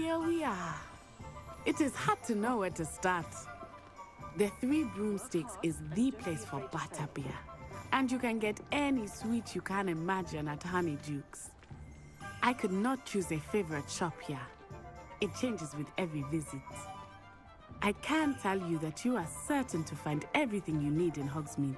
here we are. It is hard to know where to start. The Three Broomsticks is the place for butterbeer. And you can get any sweet you can imagine at Honeydukes. I could not choose a favorite shop here. It changes with every visit. I can tell you that you are certain to find everything you need in Hogsmeade.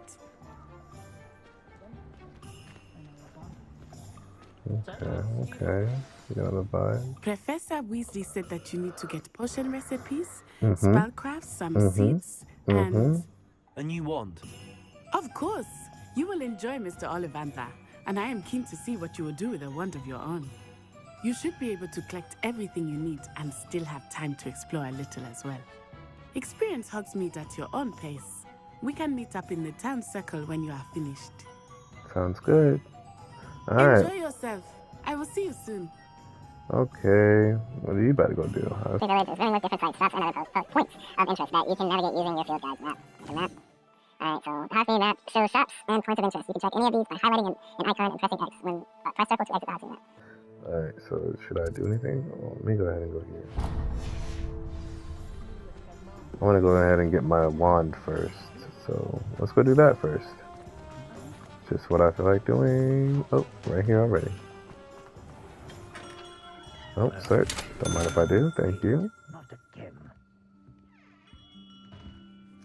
Okay. You got a vibe. Professor Weasley said that you need to get potion recipes, spellcrafts, some seeds, and... A new wand? Of course! You will enjoy Mr. Ollivander, and I am keen to see what you will do with a wand of your own. You should be able to collect everything you need and still have time to explore a little as well. Experience Hogsmeade at your own pace. We can meet up in the town circle when you are finished. Sounds good. Alright. Enjoy yourself. I will see you soon. Okay. What are you about to go do? There's going to look different sites, stops, and other points of interest that you can navigate using your field guide's map. The map. Alright, so the Hogsmeade map shows stops and points of interest. You can check any of these by highlighting an icon and pressing X. When press circle to exit the Hogsmeade map. Alright, so should I do anything? Oh, let me go ahead and go here. I want to go ahead and get my wand first. So let's go do that first. Just what I feel like doing. Oh, right here already. Oh, search. Don't mind if I do. Thank you. Not again.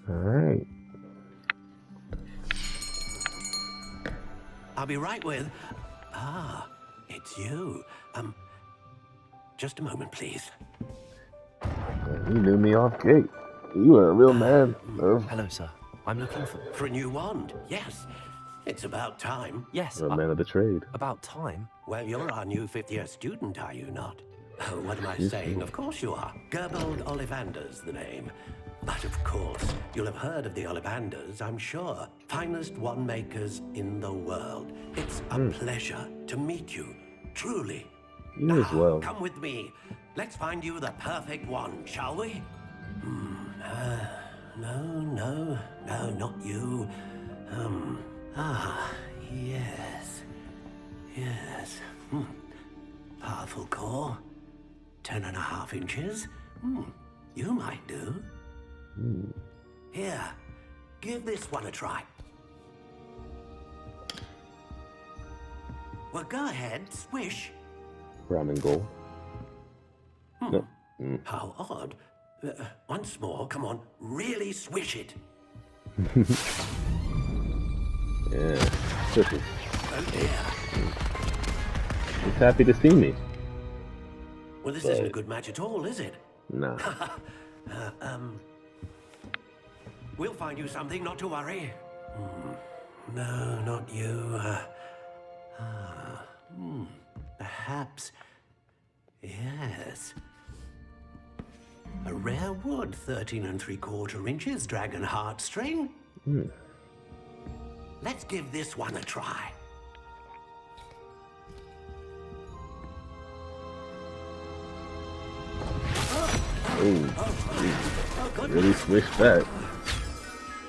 Alright. I'll be right with... Ah, it's you. Just a moment, please. You knew me off gate. You are a real man. Hello, sir. I'm looking For a new wand, yes. It's about time. Yes. Real man of the trade. About time. Well, you're our new fifth-year student, are you not? Oh, what am I saying? Of course you are. Gerbold Ollivander's the name. But of course, you'll have heard of the Ollivanders, I'm sure. Finest wand makers in the world. It's a pleasure to meet you, truly. You as well. Come with me. Let's find you the perfect wand, shall we? No, not you. Yes. Powerful core. 10.5 inches. You might do. Here, give this one a try. Well, go ahead, swish. Brown and gold. No. How odd. Once more, come on, really swish it. Yeah. Swishes. Oh dear. He's happy to see me. Well, this isn't a good match at all, is it? Nah. We'll find you something, not to worry. No, not you. Perhaps. Yes. A rare wood, 13 3/4 inches, dragon heartstring. Let's give this one a try. Oh, goodness. really swished that.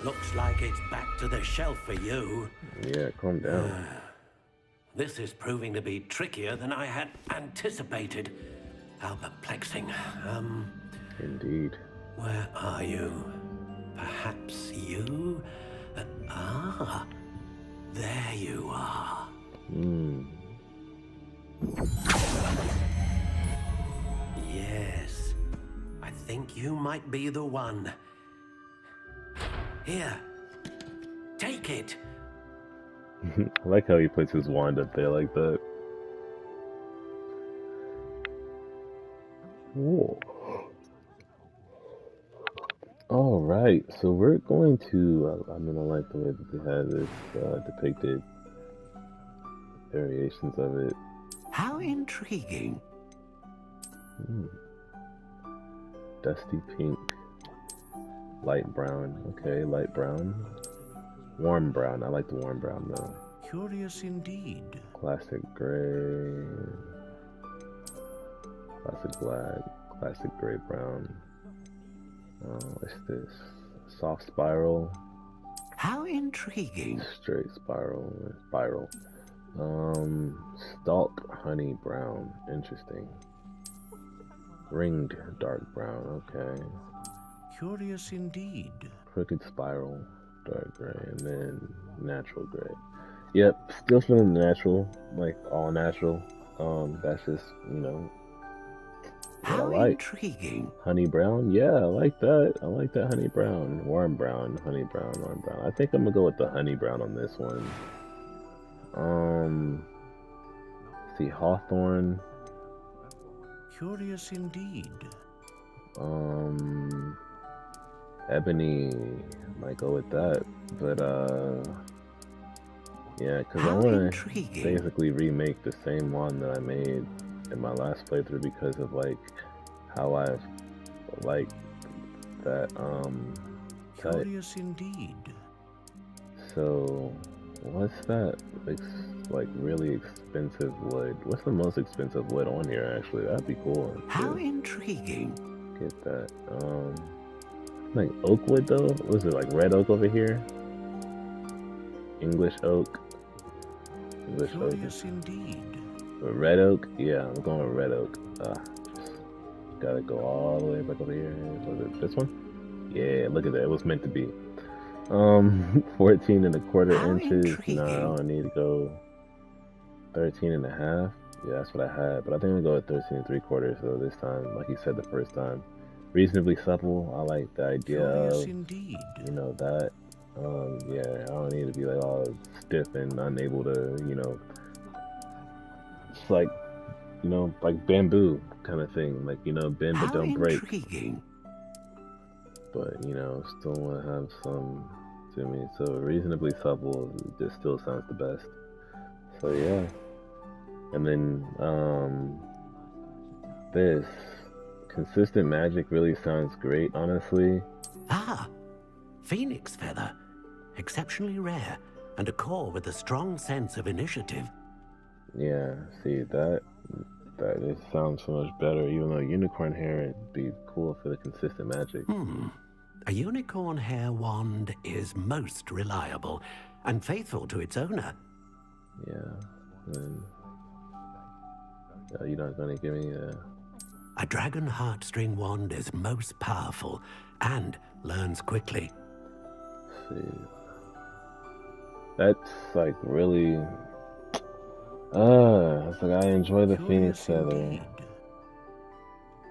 Looks like it's back to the shelf for you. Yeah, calm down. This is proving to be trickier than I had anticipated. How perplexing. Indeed. Where are you? Perhaps you? There you are. Yes. I think you might be the one. Here. Take it. I like how he puts his wand up there like that. Whoa. All right, so we're going to. I like the way that they have this depicted variations of it. How intriguing. Dusty pink, light brown. Okay, light brown, warm brown. I like the warm brown though. Curious indeed. Classic gray, classic black, classic gray brown. What's this? Soft spiral. How intriguing. Straight spiral. Stalk honey brown. Interesting. Ringed dark brown, okay. Curious indeed. Crooked spiral, dark gray, and then natural gray. Yep, still feeling natural, like all natural. That's just, you know, what I How like. intriguing. Honey brown, yeah, I like that. I like that honey brown. Warm brown, honey brown, warm brown. I think I'm gonna go with the honey brown on this one. See, hawthorn. Curious indeed. Ebony, might go with that. But yeah, because I How want to intriguing. basically remake the same one that I made in my last playthrough because of like how I've liked that type. Curious indeed. So what's that like really expensive wood? What's the most expensive wood on here actually? That'd be cool. How intriguing. Get that. Like oak wood though? Was it like red oak over here? English oak. English oak. Curious indeed. Red oak? Yeah, I'm going with red oak. Just gotta go all the way back over here. Was it this one? Yeah, look at that. It was meant to be. 14 1/4 inches. No, I don't need to go 13 1/2. Yeah, that's what I had. But I think I'm gonna go with 13 3/4. So this time, like you said the first time, reasonably supple. I like the idea of, you know, that. Yeah, I don't need to be like all stiff and unable to, you know, it's like, you know, like bamboo kind of thing. Like, you know, bend but don't break. But, you know, still want to have some to me. So reasonably supple just still sounds the best. So yeah. And then this consistent magic really sounds great, honestly. Ah, phoenix feather. Exceptionally rare, and a core with a strong sense of initiative. Yeah, see that just sounds so much better. Even though unicorn hair would be cool for the consistent magic. A unicorn hair wand is most reliable and faithful to its owner. Yeah, and you're not gonna give me A dragon heartstring wand is most powerful and learns quickly. Let's see. That's like really. It's like I enjoy the phoenix feather.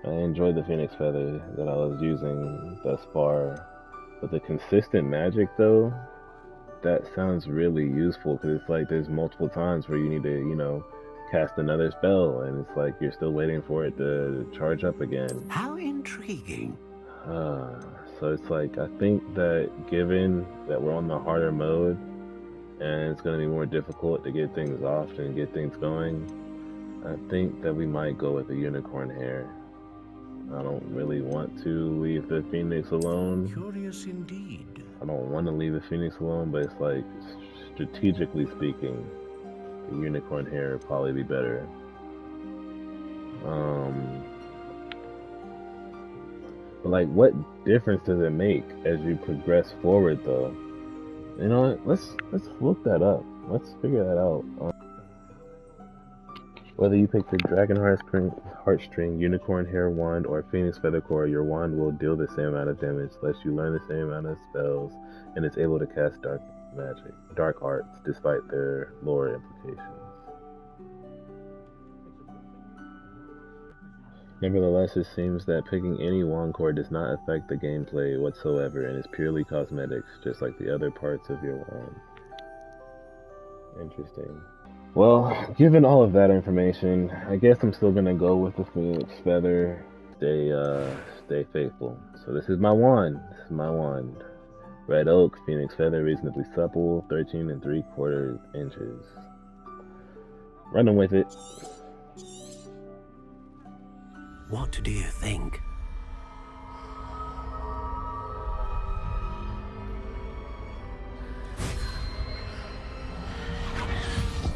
I enjoy the phoenix feather that I was using thus far, but the consistent magic though, that sounds really useful because it's like there's multiple times where you need to, you know, cast another spell, and it's like you're still waiting for it to charge up again. How intriguing. So it's like, I think that given that we're on the harder mode and it's going to be more difficult to get things off and get things going, I think that we might go with the unicorn hair. I don't really want to leave the phoenix alone. Curious indeed. I don't want to leave the phoenix alone, but it's like, strategically speaking, the unicorn hair would probably be better. But like, what difference does it make as you progress forward, though? You know what? Let's look that up. Let's figure that out. Whether you pick the dragon heartstring, unicorn hair wand, or phoenix feather core, your wand will deal the same amount of damage, lets you learn the same amount of spells, and is able to cast dark arts, despite their lore implications. Nevertheless, it seems that picking any wand core does not affect the gameplay whatsoever and is purely cosmetics, just like the other parts of your wand. Interesting. Well, given all of that information, I guess I'm still gonna go with the phoenix feather. Stay faithful. So this is my wand. This is my wand. Red oak, phoenix feather, reasonably supple, 13 3/4 inches. Running with it. What do you think?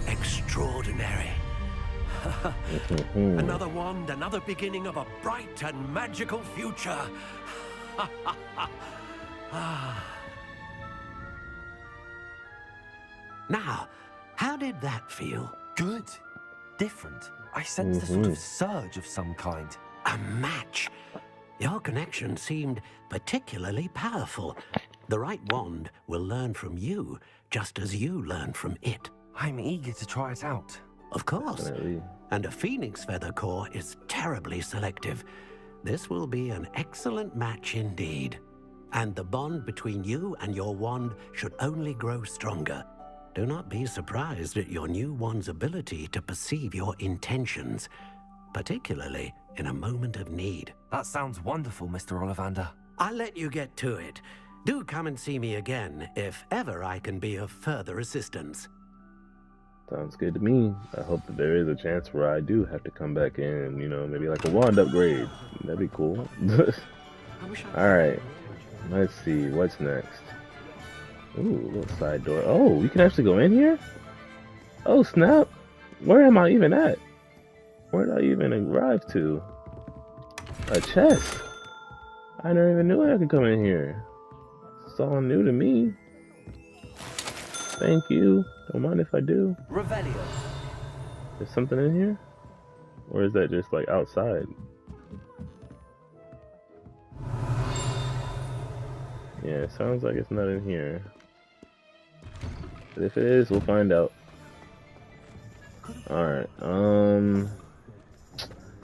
Extraordinary. Another wand, another beginning of a bright and magical future. Now, how did that feel? Good. Different. I sensed a sort of surge of some kind. A match. Your connection seemed particularly powerful. The right wand will learn from you, just as you learn from it. I'm eager to try it out. Of course. Definitely. And a phoenix feather core is terribly selective. This will be an excellent match indeed. And the bond between you and your wand should only grow stronger. Do not be surprised at your new wand's ability to perceive your intentions, particularly in a moment of need. That sounds wonderful, Mr. Ollivander. I'll let you get to it. Do come and see me again if ever I can be of further assistance. Sounds good to me. I hope that there is a chance where I do have to come back in, you know, maybe like a wand upgrade. That'd be cool. Alright. Let's see, what's next? Ooh, little side door. Oh, we can actually go in here? Oh, snap. Where am I even at? Where did I even arrive to? A chest. I never even knew I could come in here. It's all new to me. Thank you. Don't mind if I do. Revelio. There's something in here? Or is that just like outside? Yeah, it sounds like it's not in here. But if it is, we'll find out. Alright, I mean,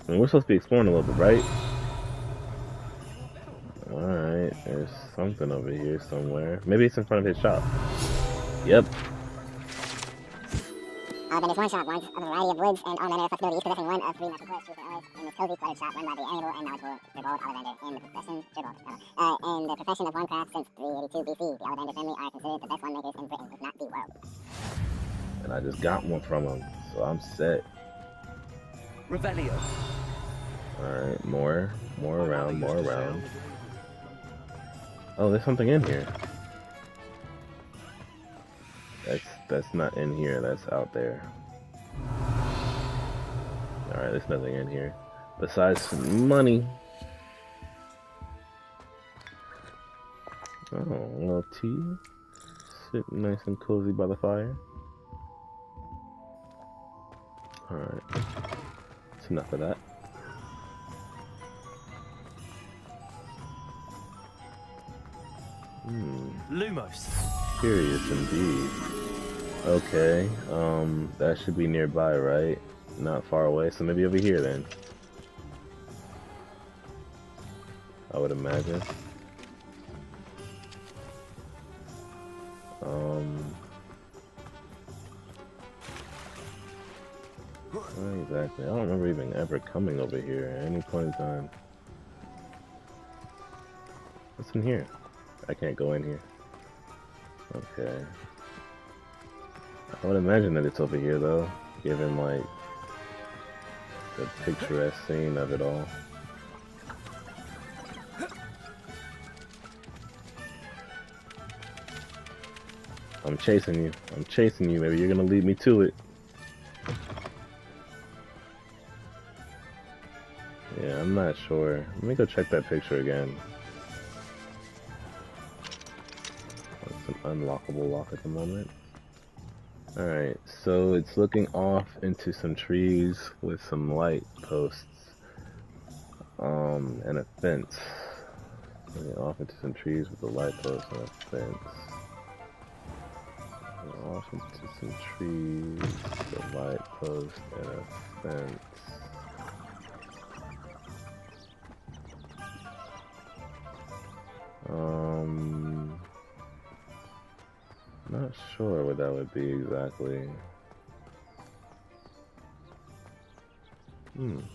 we're supposed to be exploring a little bit, right? Alright, there's something over here somewhere. Maybe it's in front of his shop. Yep. Then there's one shop once of a variety of woods and all manner of flexibilities, possessing one of three natural colors, truth and always, in this cozy cluttered shop run by the amiable and knowledgeable Gerbold Ollivander in the profession of onecraft since 382 BC. The Ollivander family are considered the best winemakers in Britain, if not the world. And I just got one from him, so I'm set. Revelio. Alright, more around, more around. Oh, there's something in here. That's not in here, that's out there. Alright, there's nothing in here. Besides some money. Oh, a little tea. Sitting nice and cozy by the fire. Alright. That's enough of that. Lumos. Curious indeed. Okay, that should be nearby, right? Not far away, so maybe over here then. I would imagine. Not exactly. I don't remember even ever coming over here at any point in time. What's in here? I can't go in here. Okay. I would imagine that it's over here though, given like the picturesque scene of it all. I'm chasing you. I'm chasing you. Maybe you're gonna lead me to it. Yeah, I'm not sure. Let me go check that picture again. It's an unlockable lock at the moment. Alright, so it's looking off into some trees with some light posts. And a fence. Looking off into some trees with a light post and a fence. Off into some trees with a light post and a fence. Not sure what that would be exactly. Don't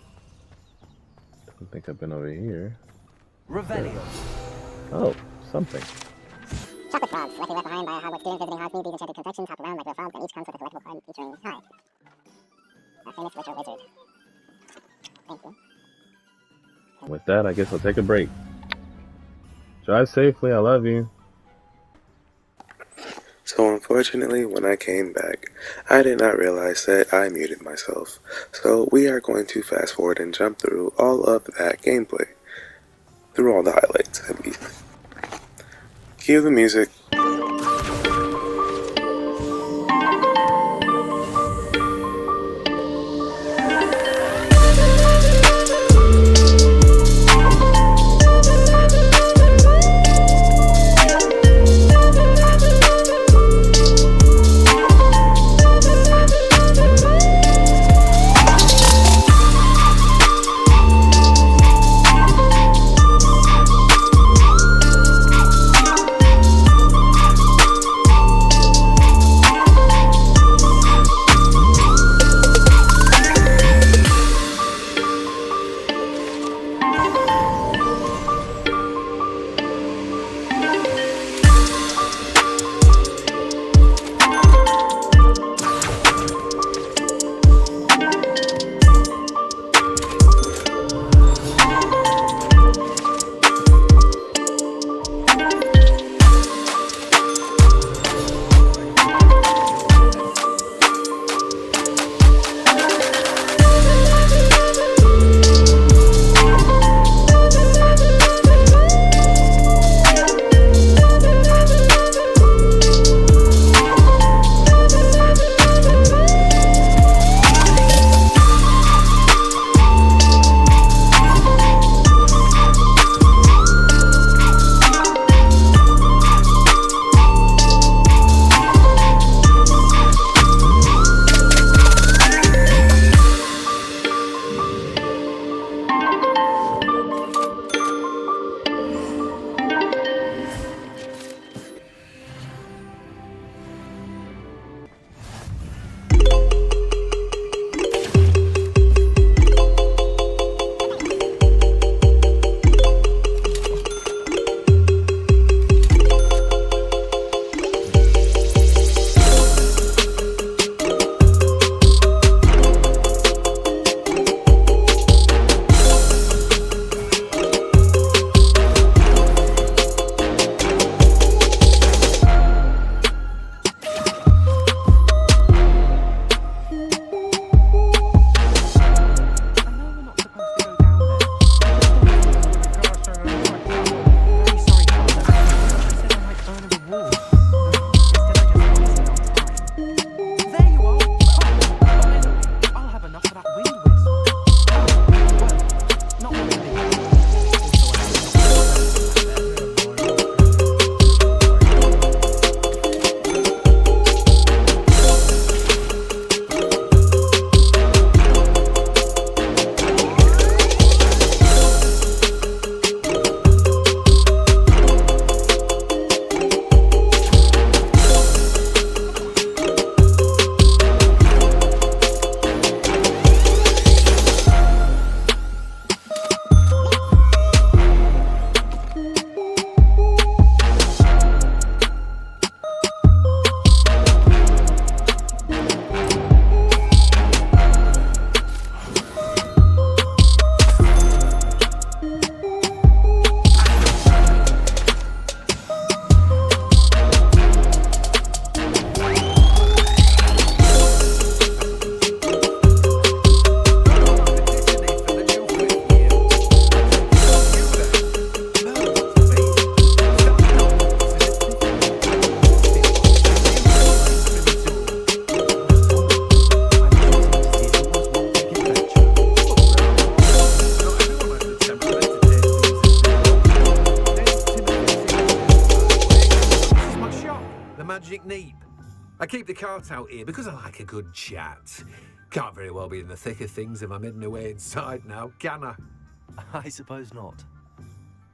think I've been over here. Revelio. Oh, something. Chocolate frogs, luckily left behind by a Hogwarts student visiting Hogsmeade. These enchanted confections hop around like real frogs, and each comes with a collectible card featuring hi. A famous retro wizard. Thank you. With that, I guess I'll take a break. Drive safely, I love you. So unfortunately, when I came back, I did not realize that I muted myself. So we are going to fast forward and jump through all of that gameplay. Through all the highlights, at least. Cue the music. magic neep. I keep the cart out here because I like a good chat. Can't very well be in the thick of things if I'm hidden away inside now, can I? I suppose not.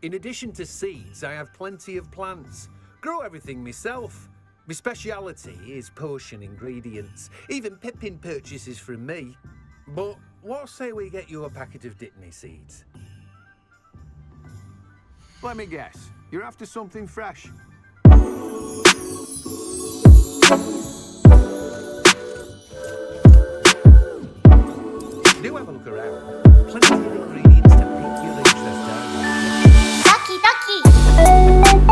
In addition to seeds, I have plenty of plants. Grow everything myself. My speciality is potion ingredients. Even Pippin purchases from me. But what say we get you a packet of Dittany seeds? Let me guess. You're after something fresh. Do have a look around. Plenty of ingredients to pique your interest out. Ducky, ducky!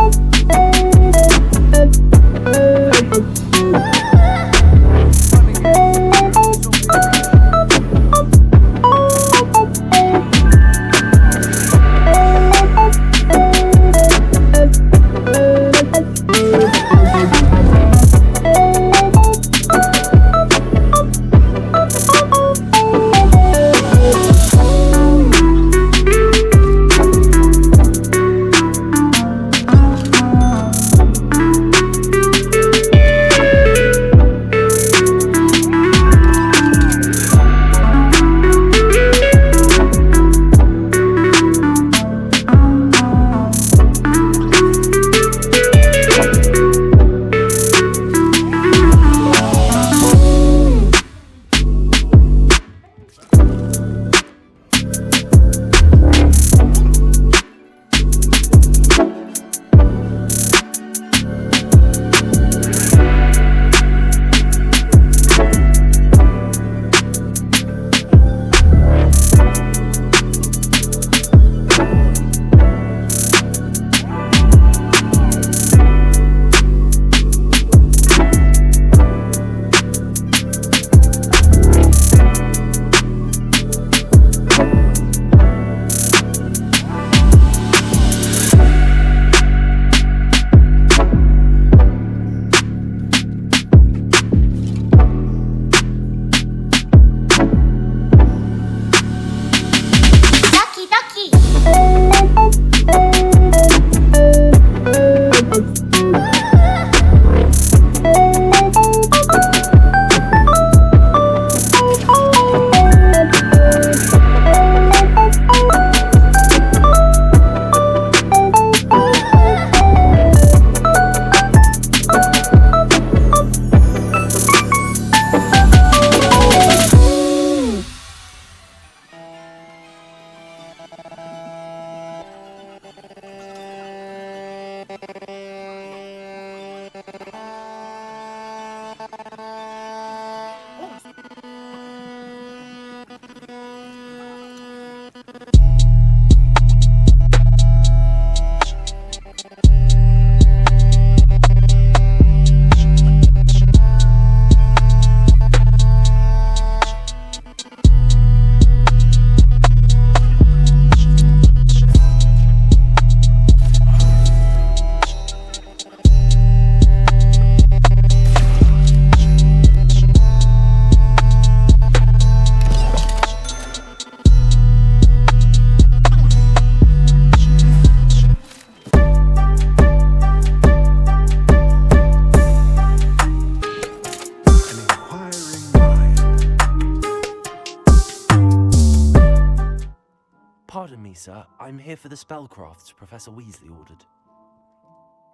Pardon me, sir. I'm here for the spellcrafts Professor Weasley ordered.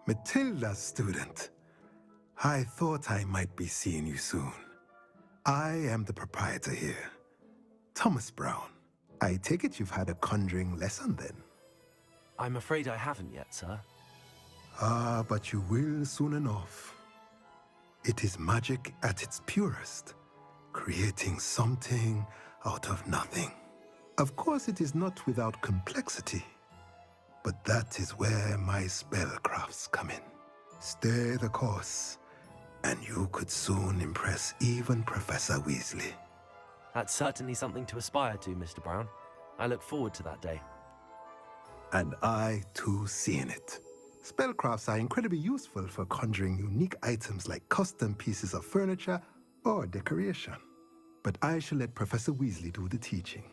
Matilda's student. I thought I might be seeing you soon. I am the proprietor here, Thomas Brown. I take it you've had a conjuring lesson then? I'm afraid I haven't yet, sir. Ah, but you will soon enough. It is magic at its purest, creating something out of nothing. Of course, it is not without complexity, but that is where my spellcrafts come in. Stay the course, and you could soon impress even Professor Weasley. That's certainly something to aspire to, Mr. Brown. I look forward to that day. And I, too, seeing it. Spellcrafts are incredibly useful for conjuring unique items like custom pieces of furniture or decoration. But I shall let Professor Weasley do the teaching.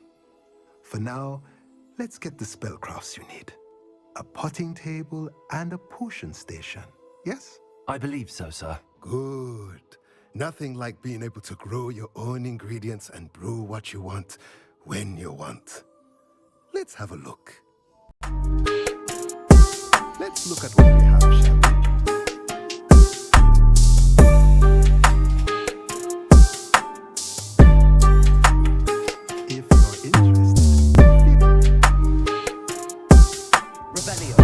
For now, let's get the spellcrafts you need. A potting table and a potion station, yes? I believe so, sir. Good. Nothing like being able to grow your own ingredients and brew what you want when you want. Let's have a look. Let's look at what we have, shall we? If you're interested, Rebellion.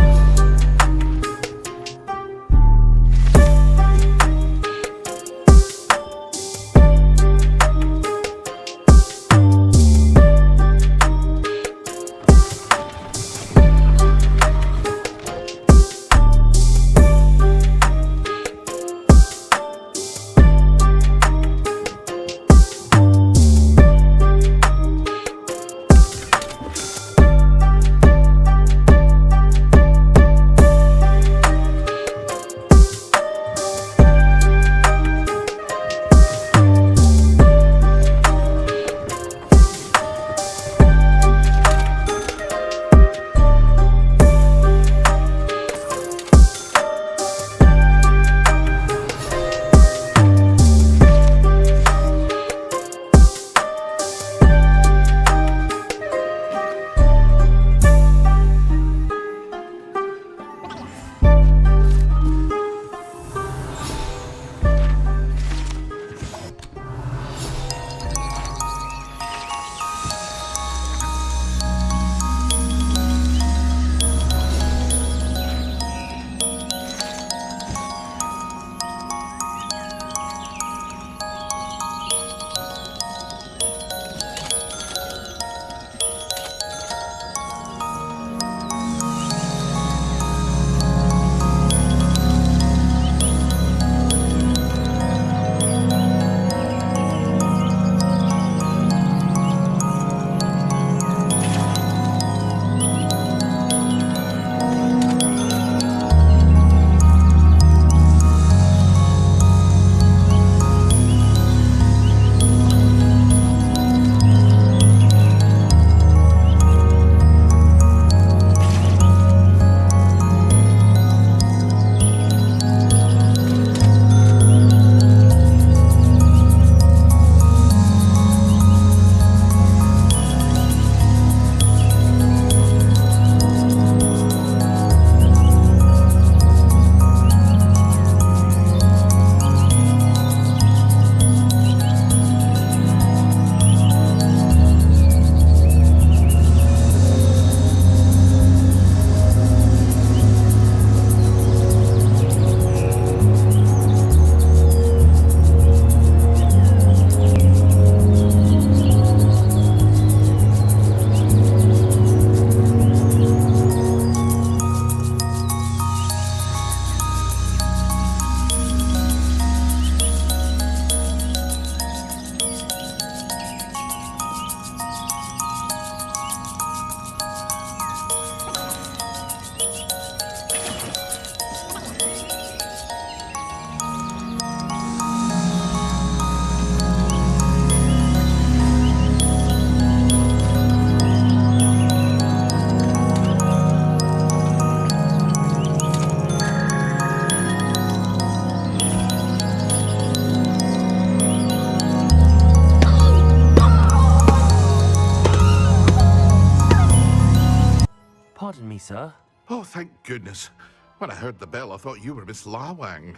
Pardon me, sir. Oh, thank goodness. When I heard the bell, I thought you were Miss Lawang.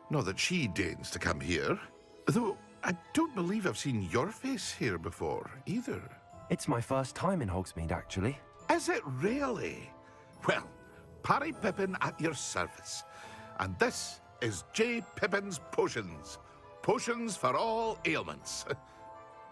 Not that she deigns to come here. Though, I don't believe I've seen your face here before, either. It's my first time in Hogsmeade, actually. Is it really? Well, Parry Pippin at your service. And this is J. Pippin's Potions. Potions for all ailments.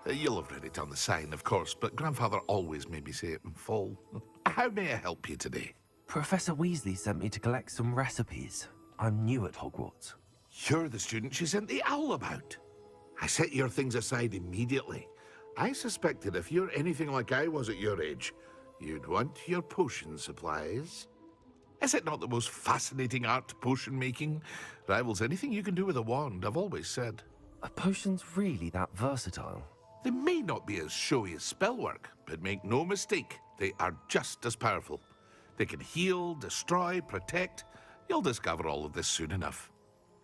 You'll have read it on the sign, of course, but Grandfather always made me say it in full. How may I help you today? Professor Weasley sent me to collect some recipes. I'm new at Hogwarts. You're the student she sent the owl about. I set your things aside immediately. I suspected if you're anything like I was at your age, you'd want your potion supplies. Is it not the most fascinating art, potion making? Rivals anything you can do with a wand, I've always said. Are potions really that versatile? They may not be as showy as spellwork, but make no mistake, they are just as powerful. They can heal, destroy, protect. You'll discover all of this soon enough.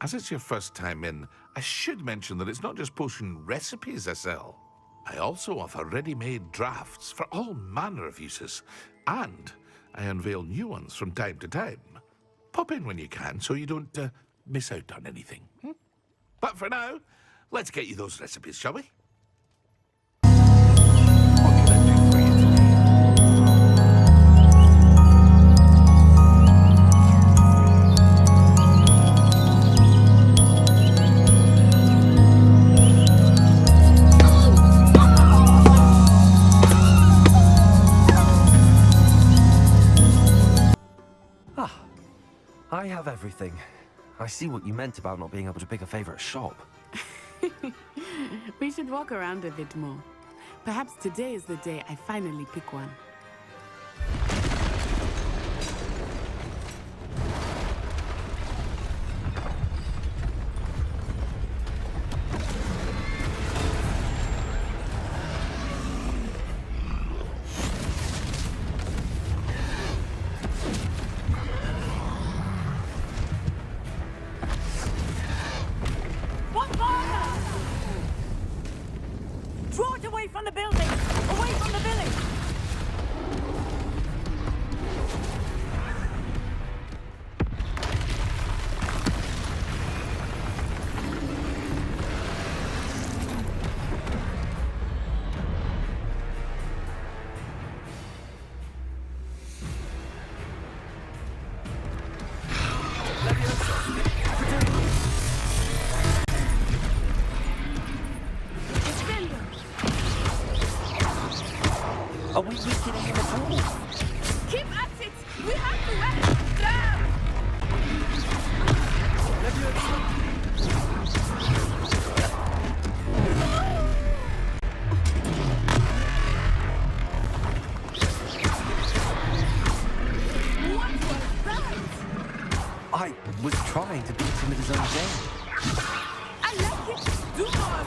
As it's your first time in, I should mention that it's not just potion recipes I sell. I also offer ready-made drafts for all manner of uses, and I unveil new ones from time to time. Pop in when you can so you don't miss out on anything. But for now, let's get you those recipes, shall we? What can I do for you today? I have everything. I see what you meant about not being able to pick a favorite shop. We should walk around a bit more. Perhaps today is the day I finally pick one. Draw it away from the building! Away from the village! Are we weakening him at all? Keep at it! We have to win! Down! What was that? I was trying to beat him at his own game. I like it! Do more!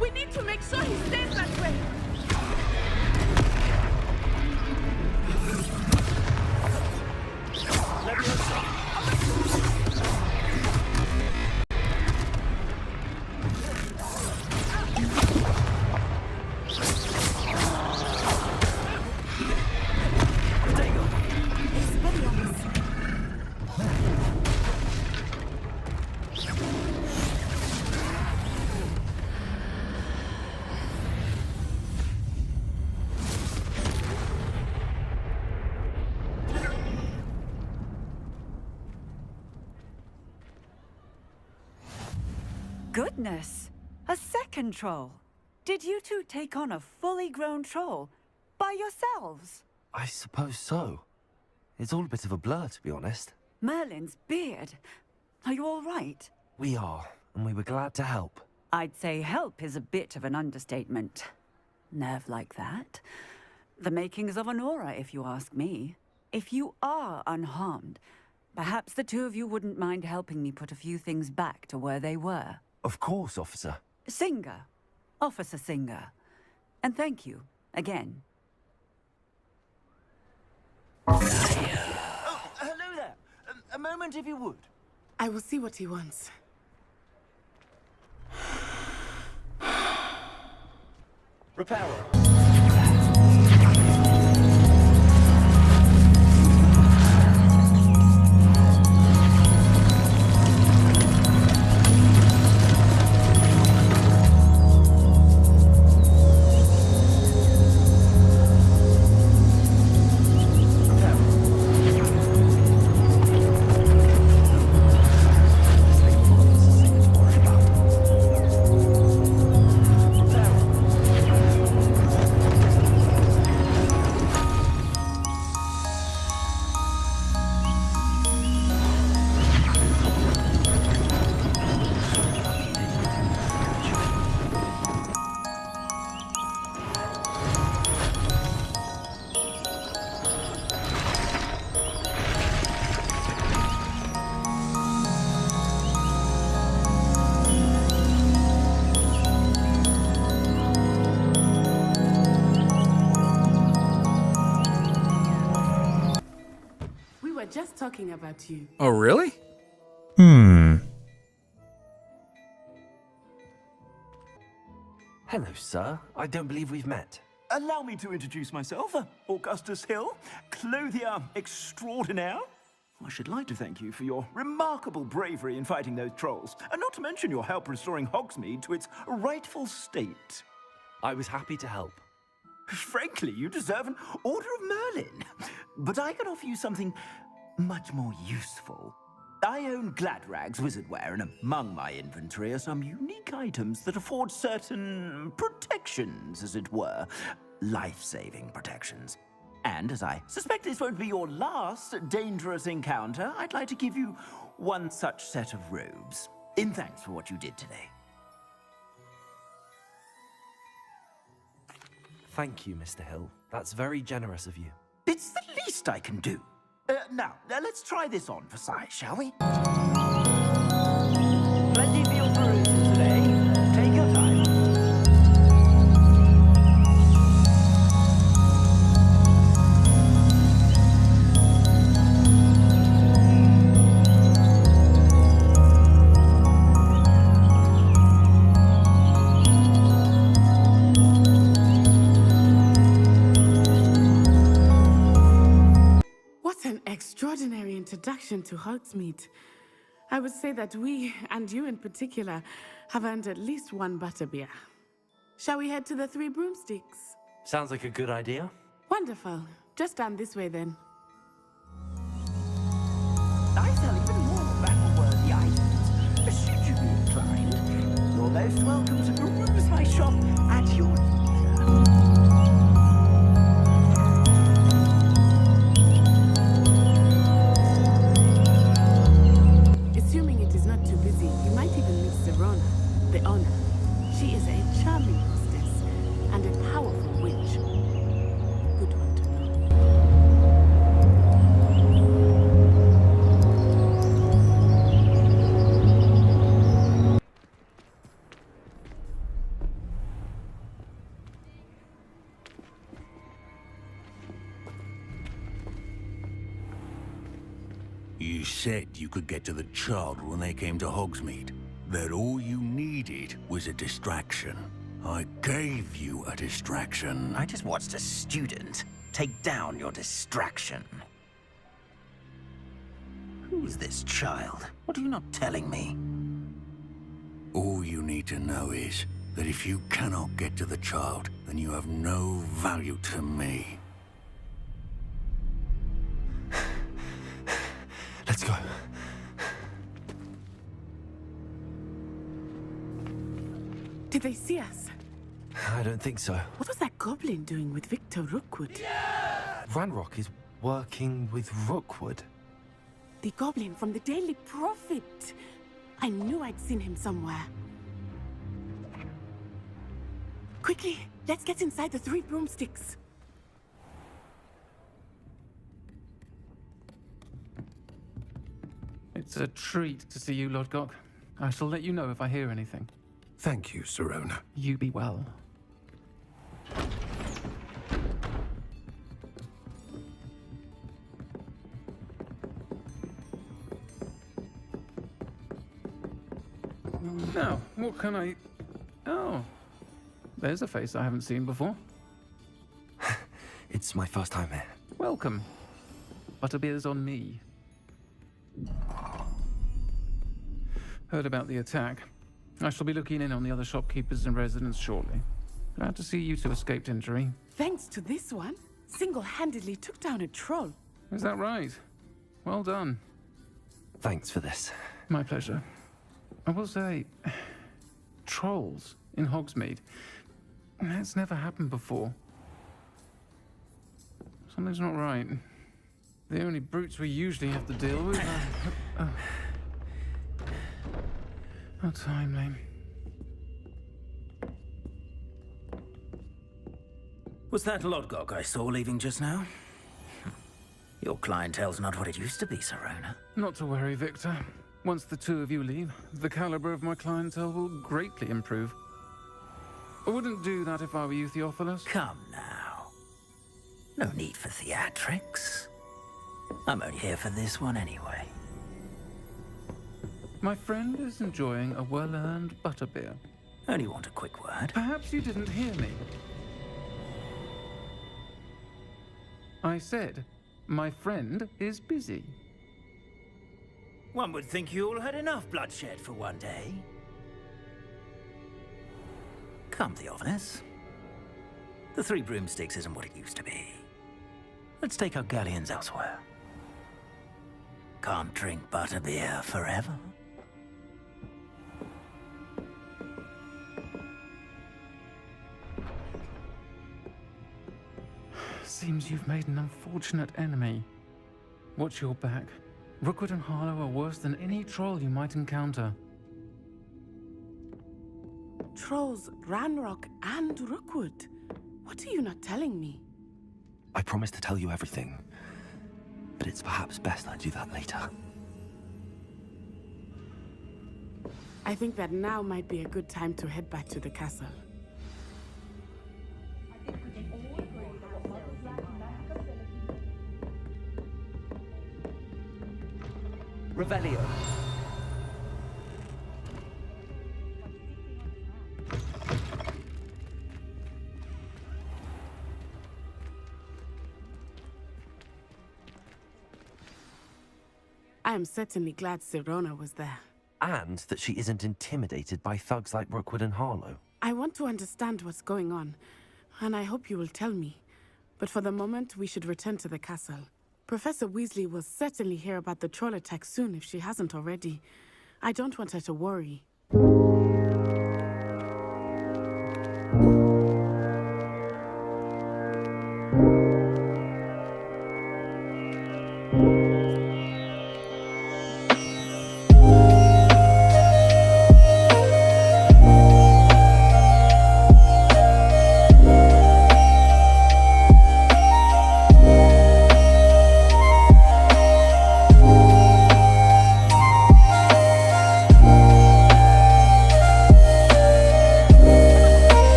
We need to make sure he stays that way. Goodness! A second troll! Did you two take on a fully grown troll by yourselves? I suppose so. It's all a bit of a blur, to be honest. Merlin's beard. Are you all right? We are, and we were glad to help. I'd say help is a bit of an understatement. Nerve like that. The makings of an aura, if you ask me. If you are unharmed, perhaps the two of you wouldn't mind helping me put a few things back to where they were. Of course, officer. Singer. Officer Singer. And thank you, again. Oh, hello there. A moment, if you would. I will see what he wants. Reparo. just talking about you. Oh, really? Hello, sir. I don't believe we've met. Allow me to introduce myself, Augustus Hill, clothier extraordinaire. I should like to thank you for your remarkable bravery in fighting those trolls, and not to mention your help restoring Hogsmeade to its rightful state. I was happy to help. Frankly, you deserve an Order of Merlin. But I can offer you something much more useful. I own Gladrag's wizardware, and among my inventory are some unique items that afford certain protections, as it were. Life-saving protections. And as I suspect this won't be your last dangerous encounter, I'd like to give you one such set of robes, in thanks for what you did today. Thank you, Mr. Hill. That's very generous of you. It's the least I can do. Now, let's try this on for size, shall we? Plenty for your perusal today. Take your time. Extraordinary introduction to Hogsmeade. I would say that we, and you in particular, have earned at least one butterbeer. Shall we head to the Three Broomsticks? Sounds like a good idea. Wonderful. Just down this way then. I sell even more battle-worthy items. Should you be inclined, you're most welcome to peruse my shop at your leisure. Assuming it is not too busy, you might even meet Serona, the owner. She is a charming hostess and a powerful witch. Good one to know. You said you could get to the child when they came to Hogsmeade. That all you needed was a distraction. I gave you a distraction. I just watched a student take down your distraction. Who's this child? What are you not telling me? All you need to know is that if you cannot get to the child, then you have no value to me. Let's go. Did they see us? I don't think so. What was that goblin doing with Victor Rookwood? Ranrock is working with Rookwood. The goblin from the Daily Prophet. I knew I'd seen him somewhere. Quickly, let's get inside the Three Broomsticks. It's a treat to see you, Lodgok. I shall let you know if I hear anything. Thank you, Serona. You be well. Now, what can I... Oh, there's a face I haven't seen before. It's my first time here. Welcome. Butterbeer's on me. Heard about the attack. I shall be looking in on the other shopkeepers and residents shortly. Glad to see you two escaped injury. Thanks to this one, single-handedly took down a troll. Is that right? Well done. Thanks for this. My pleasure. I will say, trolls in Hogsmeade. That's never happened before. Something's not right. The only brutes we usually have to deal with are... How timely. Was that Lodgok I saw leaving just now? Your clientele's not what it used to be, Serona. Not to worry, Victor. Once the two of you leave, the caliber of my clientele will greatly improve. I wouldn't do that if I were you, Theophilus. Come now. No need for theatrics. I'm only here for this one anyway. My friend is enjoying a well-earned butterbeer. Only want a quick word. Perhaps you didn't hear me. I said, my friend is busy. One would think you all had enough bloodshed for one day. Come the honest. The Three Broomsticks isn't what it used to be. Let's take our galleons elsewhere. Can't drink butterbeer forever. Seems you've made an unfortunate enemy. Watch your back. Rookwood and Harlow are worse than any troll you might encounter. Trolls, Ranrock, and Rookwood. What are you not telling me? I promise to tell you everything, but it's perhaps best I do that later. I think that now might be a good time to head back to the castle. Revelio. I am certainly glad Sirona was there. And that she isn't intimidated by thugs like Rookwood and Harlow. I want to understand what's going on, and I hope you will tell me. But for the moment, we should return to the castle. Professor Weasley will certainly hear about the troll attack soon if she hasn't already. I don't want her to worry.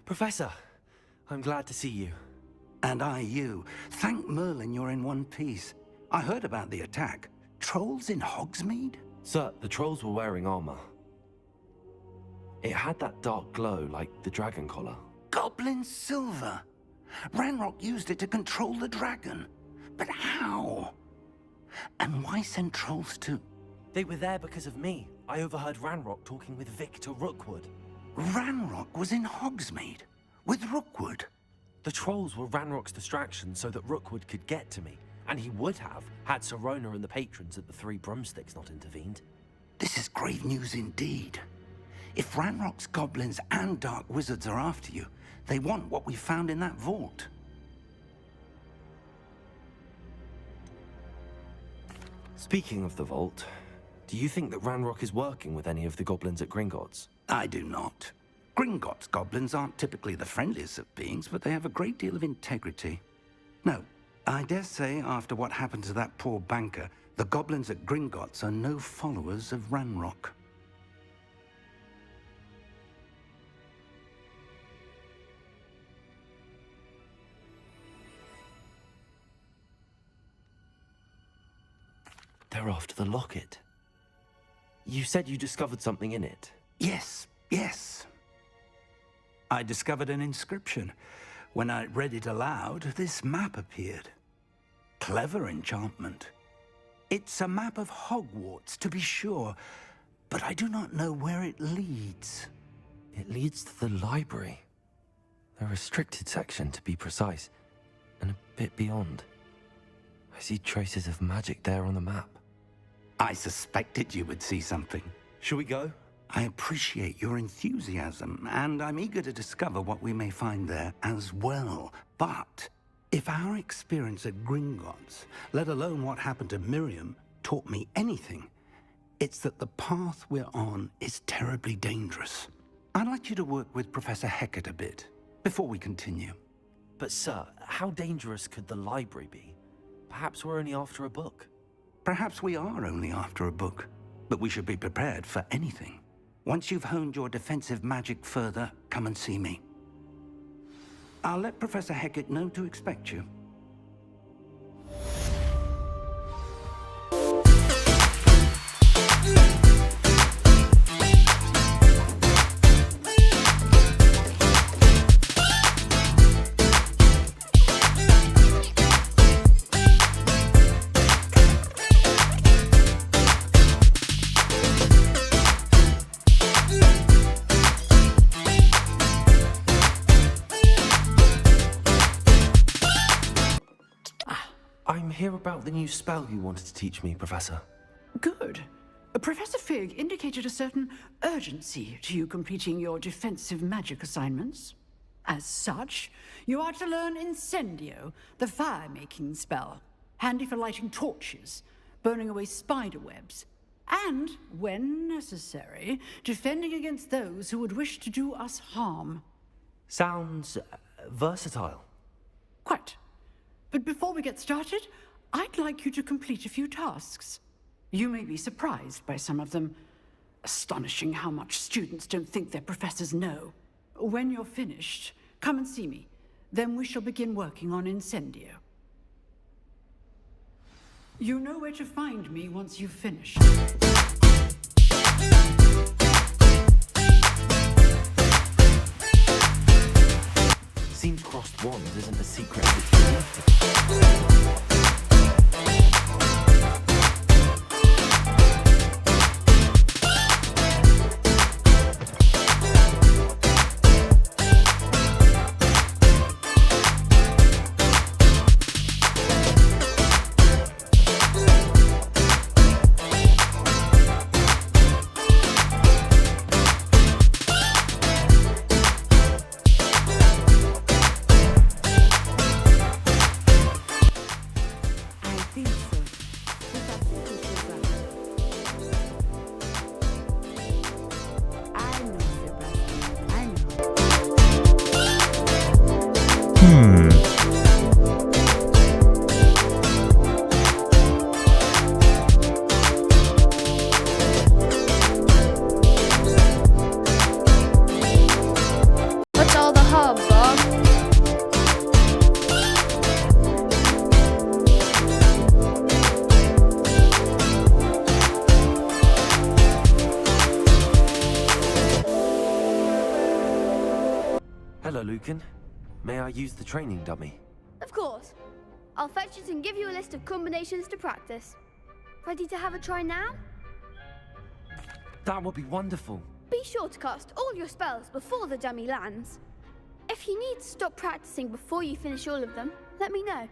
Professor, I'm glad to see you. And I you. Thank Merlin you're in one piece. I heard about the attack. Trolls in Hogsmeade? Sir, the trolls were wearing armor. It had that dark glow like the dragon collar. Goblin silver. Ranrock used it to control the dragon. But how? And why send trolls to... They were there because of me. I overheard Ranrock talking with Victor Rookwood. Ranrock was in Hogsmeade? With Rookwood? The trolls were Ranrock's distraction so that Rookwood could get to me. And he would have, had Sirona and the patrons at the Three Broomsticks not intervened. This is grave news indeed. If Ranrock's goblins and dark wizards are after you, they want what we found in that vault. Speaking of the vault, do you think that Ranrock is working with any of the goblins at Gringotts? I do not. Gringotts goblins aren't typically the friendliest of beings, but they have a great deal of integrity. No, I dare say after what happened to that poor banker, the goblins at Gringotts are no followers of Ranrock. They're after the locket. You said you discovered something in it. Yes, yes. I discovered an inscription. When I read it aloud, this map appeared. Clever enchantment. It's a map of Hogwarts, to be sure, but I do not know where it leads. It leads to the library. The restricted section, to be precise, and a bit beyond. I see traces of magic there on the map. I suspected you would see something. Shall we go? I appreciate your enthusiasm, and I'm eager to discover what we may find there as well. But if our experience at Gringotts, let alone what happened to Miriam, taught me anything, it's that the path we're on is terribly dangerous. I'd like you to work with Professor Hecat a bit before we continue. But sir, how dangerous could the library be? Perhaps we're only after a book. Perhaps we are only after a book, but we should be prepared for anything. Once you've honed your defensive magic further, come and see me. I'll let Professor Hecat know to expect you. I'm here about the new spell you wanted to teach me, Professor. Good. Professor Fig indicated a certain urgency to you completing your defensive magic assignments. As such, you are to learn Incendio, the fire-making spell, handy for lighting torches, burning away spider webs, and, when necessary, defending against those who would wish to do us harm. Sounds versatile. Quite. But before we get started, I'd like you to complete a few tasks. You may be surprised by some of them. Astonishing how much students don't think their professors know. When you're finished, come and see me. Then we shall begin working on Incendio. You know where to find me once you've finished. Seems crossed wands isn't a secret. What's all the hubbub? Hello, Lucan. May I use the training dummy? Of course. I'll fetch it and give you a list of combinations to practice. Ready to have a try now? That would be wonderful. Be sure to cast all your spells before the dummy lands. If you need to stop practicing before you finish all of them, let me know.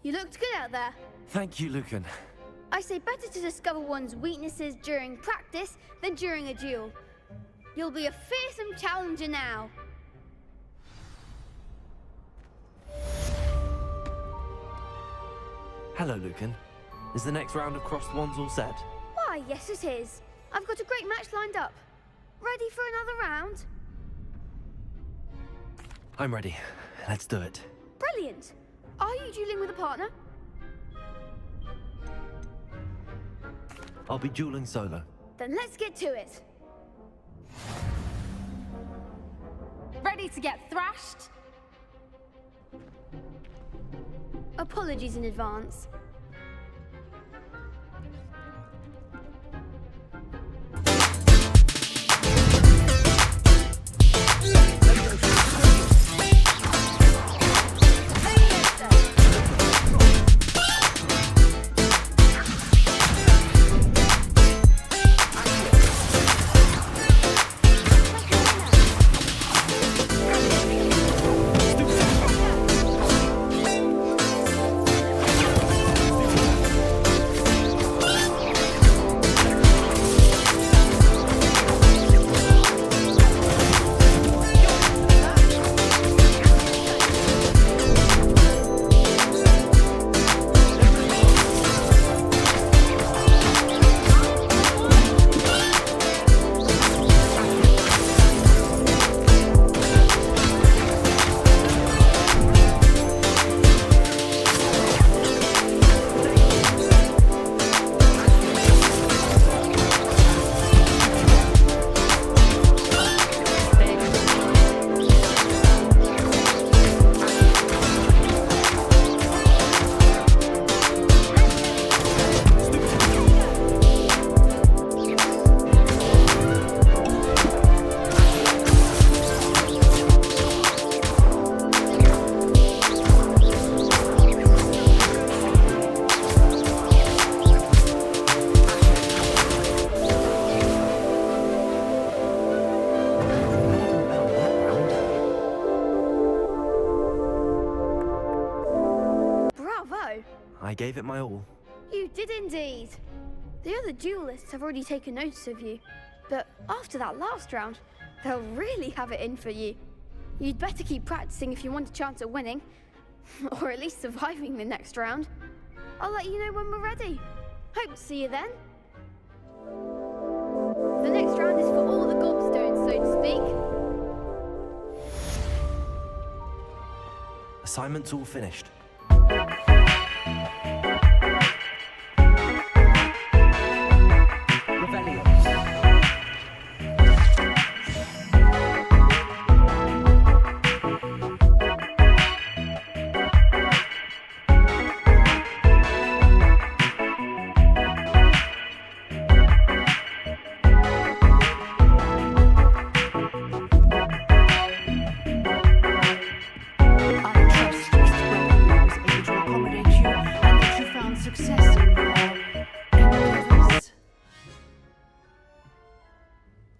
You looked good out there. Thank you, Lucan. I say better to discover one's weaknesses during practice than during a duel. You'll be a fearsome challenger now. Hello, Lucan. Is the next round of Crossed Wands all set? Why, yes it is. I've got a great match lined up. Ready for another round? I'm ready. Let's do it. Brilliant. Are you dueling with a partner? I'll be dueling solo. Then let's get to it. Ready to get thrashed? Apologies in advance. I gave it my all. You did indeed. The other duelists have already taken notice of you, but after that last round, they'll really have it in for you. You'd better keep practicing if you want a chance at winning, or at least surviving the next round. I'll let you know when we're ready. Hope to see you then. The next round is for all the gobstones, so to speak. Assignment's all finished.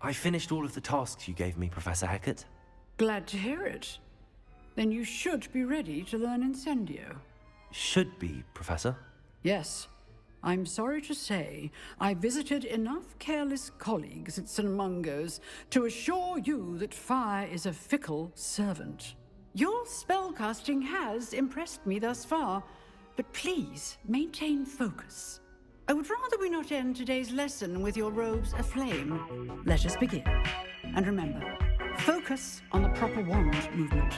I finished all of the tasks you gave me, Professor Hecat. Glad to hear it. Then you should be ready to learn Incendio. Should be, Professor. Yes. I'm sorry to say, I visited enough careless colleagues at St. Mungo's to assure you that fire is a fickle servant. Your spellcasting has impressed me thus far, but please maintain focus. I would rather we not end today's lesson with your robes aflame. Let us begin. And remember, focus on the proper wand movement.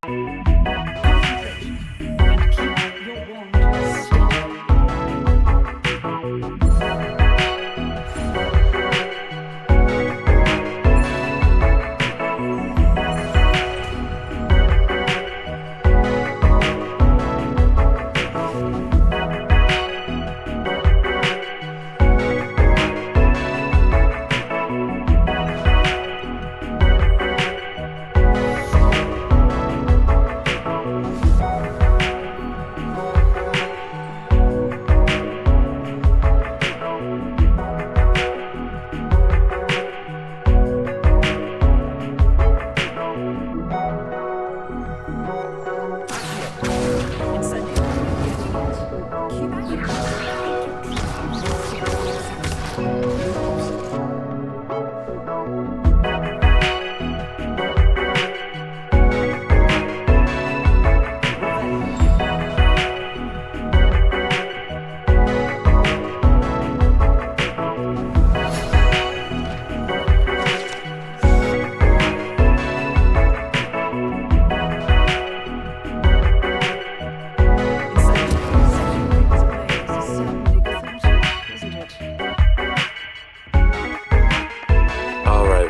Concentrate and keep your wand steady.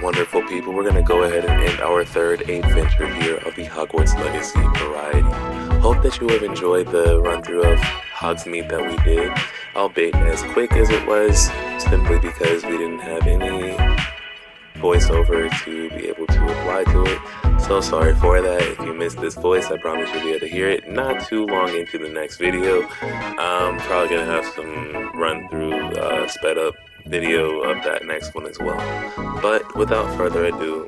Wonderful people, we're going to go ahead and end our third adventure here of the Hogwarts Legacy variety. Hope that you have enjoyed the run-through of Hogsmeade that we did, albeit as quick as it was, simply because we didn't have any voiceover to be able to apply to it. So sorry for that. If you missed this voice, I promise you'll be able to hear it not too long into the next video. I'm probably going to have some run-through, sped-up video of that next one as well. But without further ado,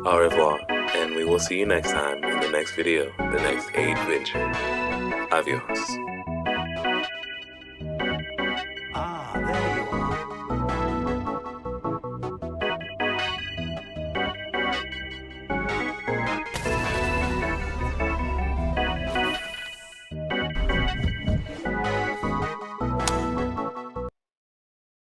au revoir, and we will see you next time in the next video, the next adventure. Adios.